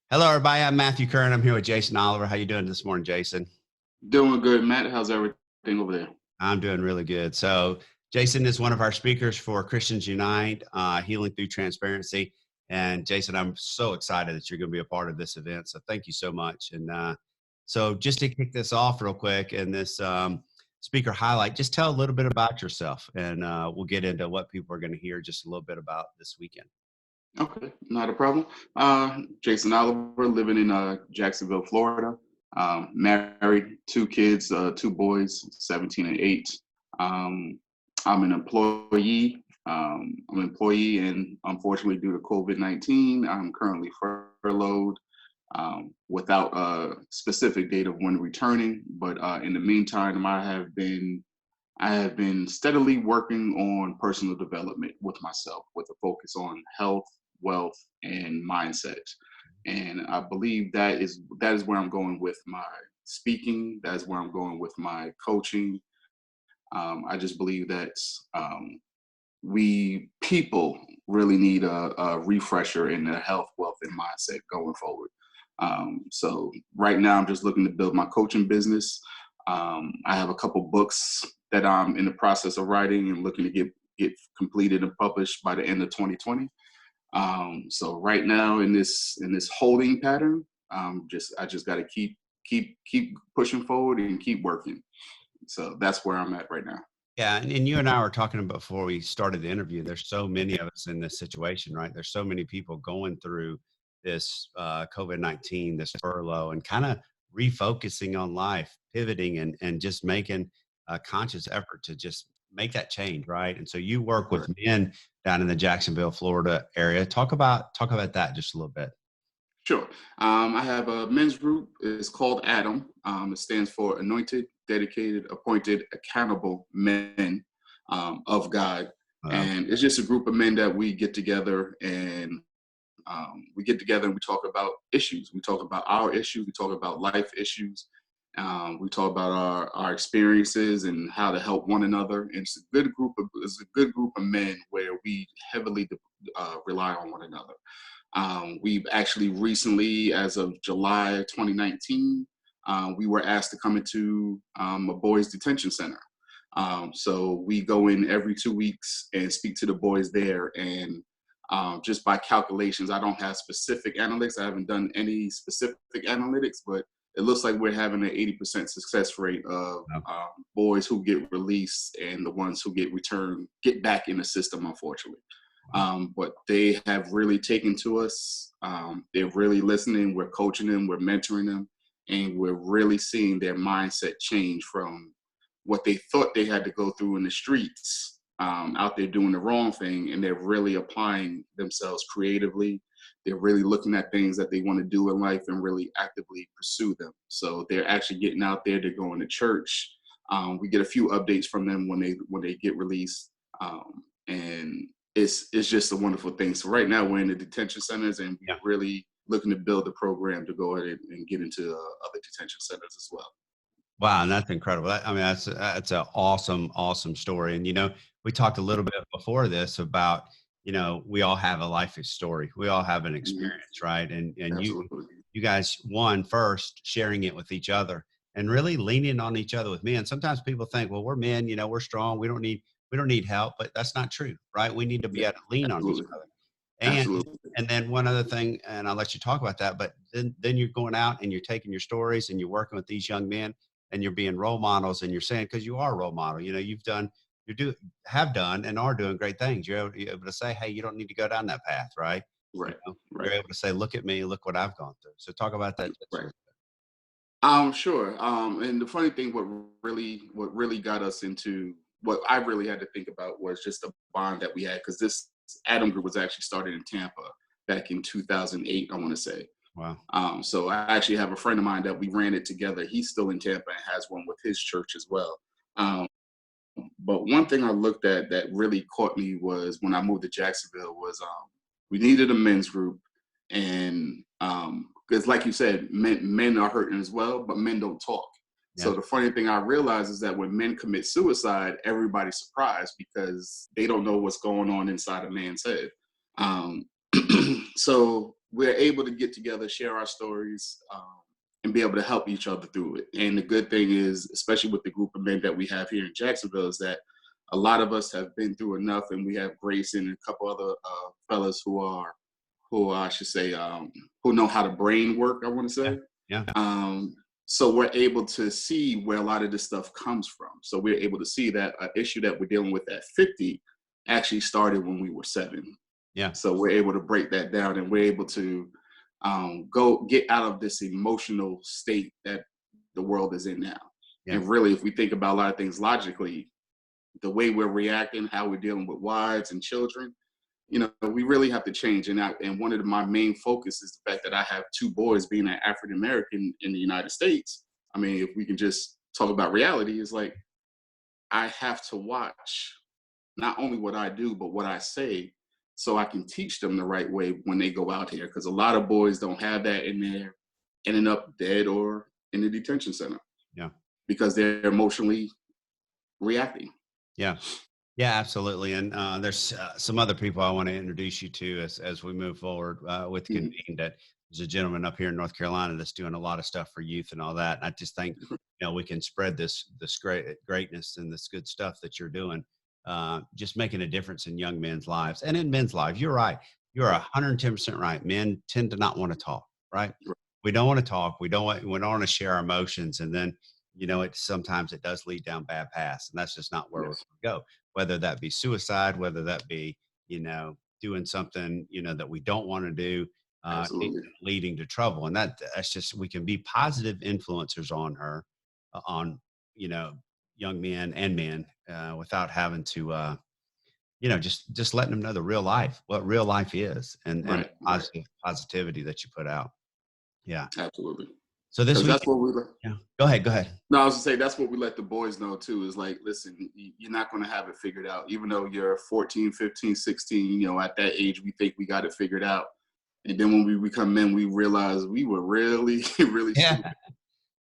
Hello, everybody. I'm Matthew Curran. I'm here with Jason Oliver. How you doing this morning, Jason? Doing good, Matt. How's everything over there? I'm doing really good. So, Jason is one of our speakers for Christians Unite, Healing Through Transparency. And Jason, I'm so excited that you're going to be a part of this event. So, thank you so much. And so, just to kick this off real quick, and this speaker highlight, just tell a little bit about yourself, and we'll get into what people are going to hear just a little bit about this weekend. Okay, not a problem. Jason Oliver, living in Jacksonville, Florida. Married, two kids, two boys, 17 and 8. Um, I'm an employee. And unfortunately, due to COVID-19, I'm currently furloughed without a specific date of when returning. But in the meantime, I have been steadily working on personal development with myself, with a focus on health, wealth, and mindset. And I believe that is where I'm going with my speaking. That's where I'm going with my coaching. I just believe that we people really need a refresher in their health, wealth, and mindset going forward. So right now, I'm just looking to build my coaching business. I have a couple books that I'm in the process of writing and looking to get completed and published by the end of 2020. So right now in this holding pattern, I just got to keep pushing forward and keep working. So that's where I'm at right now. Yeah, and you and I were talking about before we started the interview. There's so many of us in this situation, right? There's so many people going through this COVID-19, this furlough, and kind of refocusing on life, pivoting, and just making a conscious effort to just make that change, right? And so you work with Correct. men down in the Jacksonville, Florida area. Talk about that just a little bit. Sure. I have a men's group. It's called ADAM. It stands for Anointed, Dedicated, Appointed, Accountable Men of God. And it's just a group of men that we get together and we talk about issues. We talk about our issues. We talk about life issues. We talk about our experiences and how to help one another. And it's a good group of men where we heavily rely on one another. We've actually recently, as of July 2019, we were asked to come into a boys detention center. So we go in every 2 weeks and speak to the boys there. And just by calculations, I don't have specific analytics. I haven't done any specific analytics, but it looks like we're having an 80% success rate of boys who get released and the ones who get returned, get back in the system, unfortunately. But they have really taken to us. They're really listening. We're coaching them, we're mentoring them, and we're really seeing their mindset change from what they thought they had to go through in the streets, out there doing the wrong thing, and they're really applying themselves creatively. They're really looking at things that they want to do in life and really actively pursue them. So they're actually getting out there. They're going to church. We get a few updates from them when they get released, and it's just a wonderful thing. So right now we're in the detention centers, and Yeah. we're really looking to build a program to go ahead and get into other detention centers as well. Wow, and that's incredible. I mean, that's an awesome, awesome story. And we talked a little bit before this about we all have a life story. We all have an Mhm. experience, right? And Absolutely. you guys, one first sharing it with each other and really leaning on each other with men. Sometimes people think, well, we're men, we're strong. We don't need help, but that's not true, right? We need to be Yeah, able to lean on each absolutely. other. And Absolutely. and then one other thing, and I'll let you talk about that, but then you're going out and you're taking your stories and you're working with these young men and you're being role models and you're saying, because you are a role model, you've done, have done and are doing great things. You're able to say, hey, you don't need to go down that path, right? You Right. know, you're Right. able to say, look at me, look what I've gone through. So talk about that just a Right. little Sure. And the funny thing, what really got us into what I really had to think about was just the bond that we had, because this Adam group was actually started in Tampa back in 2008, I want to say. bit. Wow. So I actually have a friend of mine that we ran it together. He's still in Tampa and has one with his church as well. Um, but one thing I looked at that really caught me was when I moved to Jacksonville was we needed a men's group, and because like you said, men are hurting as well, but men don't talk. Yeah. So the funny thing I realized is that when men commit suicide, everybody's surprised because they don't know what's going on inside a man's head. Um, so we're able to get together, share our stories, and be able to help each other through it. And the good thing is, especially with the group of men that we have here in Jacksonville, is that a lot of us have been through enough, and we have Grayson and a couple other fellas who I should say, who know how to brain work, I want to say. Yeah. So we're able to see where a lot of this stuff comes from. So we're able to see that an issue that we're dealing with at 50 actually started when we were 7. Yeah. So we're able to break that down, and we're able to go get out of this emotional state that the world is in now. Yeah. And really, if we think about a lot of things logically, the way we're reacting, how we're dealing with wives and children, we really have to change. And one of my main focus is the fact that I have 2 boys, being an African American in the United States. I mean, if we can just talk about reality, is like I have to watch not only what I do, but what I say, so I can teach them the right way when they go out here. Because a lot of boys don't have that, and they're ending up dead or in the detention center. Yeah. Because they're emotionally reacting. Yeah. Yeah, absolutely. And there's some other people I want to introduce you to as we move forward with Convene. That there's a gentleman up here in North Carolina that's doing a lot of stuff for youth and all that. And I just think we can spread this greatness and this good stuff that you're doing, just making a difference in young men's lives and in men's lives. You're right. You're 110% right. Men tend to not want to talk. Right. We don't want to talk. We don't want to share our emotions, and then sometimes it does lead down bad paths, and that's just not where we're going to go. Whether that be suicide, whether that be, doing something, that we don't want to do, leading to trouble. And that's just, we can be positive influencers on her, on, young men and men, without having to, just letting them know the real life, what real life is, and positivity that you put out. Yeah. Absolutely. So this week, that's what we yeah. Go ahead. No, I was gonna say that's what we let the boys know too, is like, listen, you're not gonna have it figured out. Even though you're 14, 15, 16, at that age we think we got it figured out. And then when we become men, we realize we were really, really stupid.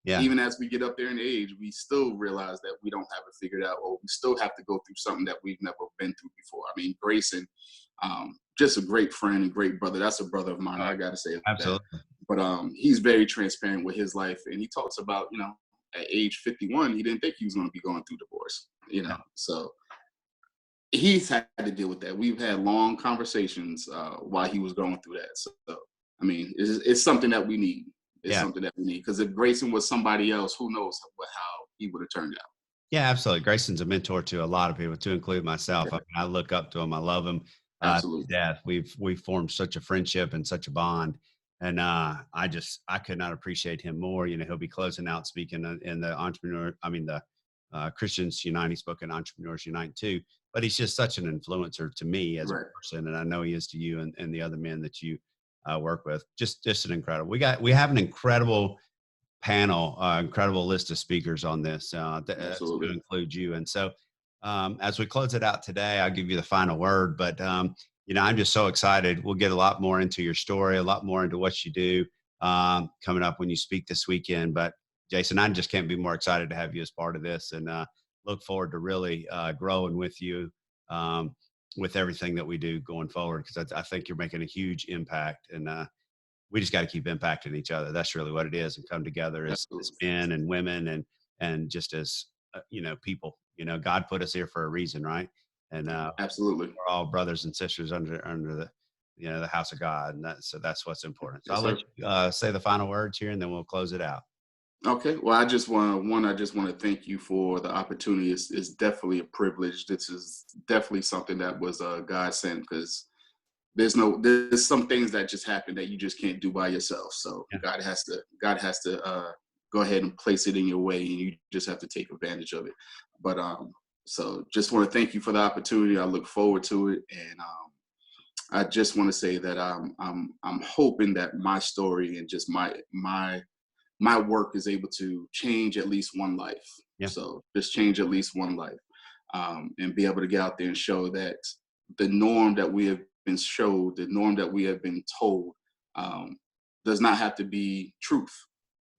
Yeah. Even as we get up there in age, we still realize that we don't have it figured out, or we still have to go through something that we've never been through before. I mean, Grayson, just a great friend and great brother. That's a brother of mine. I gotta say absolutely. That. But he's very transparent with his life, and he talks about, at age 51, he didn't think he was going to be going through divorce. So he's had to deal with that. We've had long conversations while he was going through that. So I mean, it's something that we need. It's something that we need, because if Grayson was somebody else, who knows how he would have turned out. Yeah, absolutely. Grayson's a mentor to a lot of people, to include myself. I mean, I look up to him. I love him. Absolutely. Death. We've formed such a friendship and such a bond. And I could not appreciate him more. He'll be closing out speaking in the Christians Unite. He spoke in Entrepreneurs Unite too. But he's just such an influencer to me as a person, and I know he is to you and the other men that you work with. Just an incredible. We have an incredible panel, incredible list of speakers on this that's going to include you. And so as we close it out today, I'll give you the final word. But I'm just so excited. We'll get a lot more into your story, a lot more into what you do coming up when you speak this weekend. But Jason, I just can't be more excited to have you as part of this, and look forward to really growing with you with everything that we do going forward, because I think you're making a huge impact, and we just got to keep impacting each other. That's really what it is, and come together as men and women and just as people. God put us here for a reason, right? And absolutely, we're all brothers and sisters under the the house of God, and that's what's important. So I'll let you say the final words here, and then we'll close it out. Okay. Well, I just want to thank you for the opportunity. It's definitely a privilege. This is definitely something that was God sent, because there's some things that just happen that you just can't do by yourself. So God has to go ahead and place it in your way, and you just have to take advantage of it. But so just want to thank you for the opportunity. I look forward to it, and I just want to say that I'm hoping that my story and just my work is able to change at least one life. Yeah. So just change at least one life, and be able to get out there and show that the norm that we have been showed, the norm that we have been told, does not have to be truth.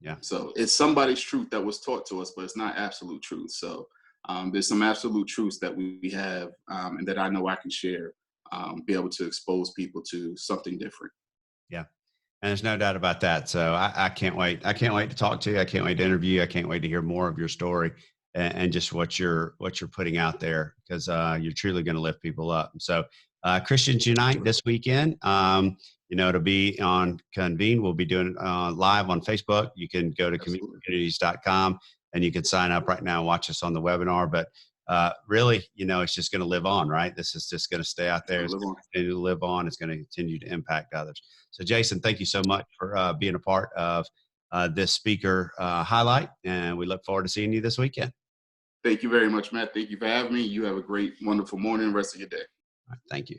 Yeah. So it's somebody's truth that was taught to us, but it's not absolute truth. So there's some absolute truths that we have, and that I know I can share, be able to expose people to something different. Yeah. And there's no doubt about that. So I can't wait. I can't wait to talk to you. I can't wait to interview you. I can't wait to hear more of your story and just what you're putting out there, because you're truly going to lift people up. So Christians Unite this weekend. It'll be on Convene. We'll be doing it live on Facebook. You can go to Absolutely. communities.com and you can sign up right now and watch us on the webinar. But really, it's just going to live on, right? This is just going to stay out It's there. gonna It's live going on. to continue to live on. It's going to continue to impact others. So, Jason, thank you so much for being a part of this speaker highlight, and we look forward to seeing you this weekend. Thank you very much, Matt. Thank you for having me. You have a great, wonderful morning, rest of your day. All right, thank you.